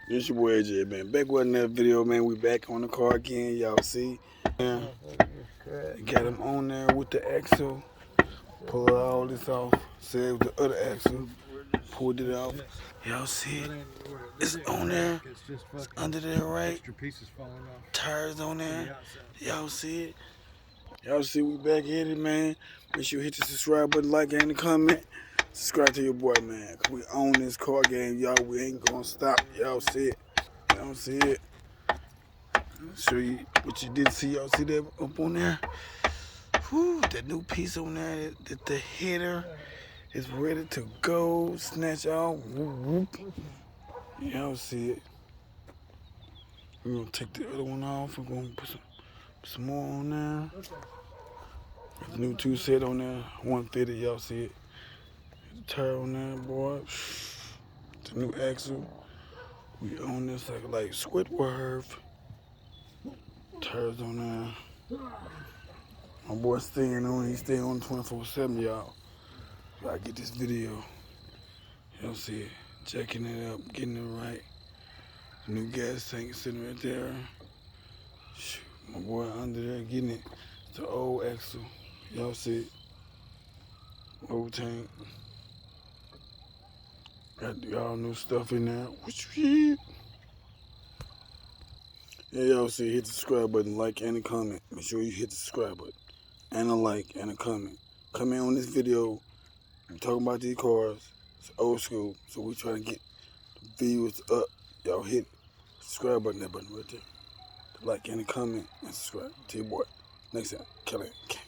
This your boy AJ, man. Back with another video, man. We back on the car again, y'all see. Yeah. Got him on there with the axle. Pull all this off. Save the other axle. Pulled it off. Y'all see it? It's on there. It's under there, right? Tires on there. Y'all see it? Y'all see we back at it, man. Make sure you hit the subscribe button, like, and the comment. Subscribe to your boy, man. Cause we own this car game, y'all. We ain't gonna stop. Y'all see it? Y'all see it? Show you what you did see. Y'all see that up on there? Whew, that new piece on there, that the header is ready to go. Snatch off. Whoop, whoop. Y'all see it? We're gonna take the other one off. We're gonna put some more on there. The new 2 set on there, 150. Y'all see it? The tire on there, boy. The new axle. We own this like Squidward. Tires on there. My boy staying on. He staying on 24/7, y'all. Gotta get this video. Y'all see it? Checking it up, getting it right. New gas tank sitting right there. Shoot, my boy under there getting it. It's the old axle. Y'all see it? Old tank. Got y'all new stuff in there. Yeah, y'all see, hit the subscribe button, like, and a comment. Make sure you hit the subscribe button, and a like, and a comment. Comment on this video. I'm talking about these cars. It's old school, so we try to get the views up. Y'all hit the subscribe button, that button right there. Like, and a comment, and subscribe to your boy. Next time, Callahan Gang.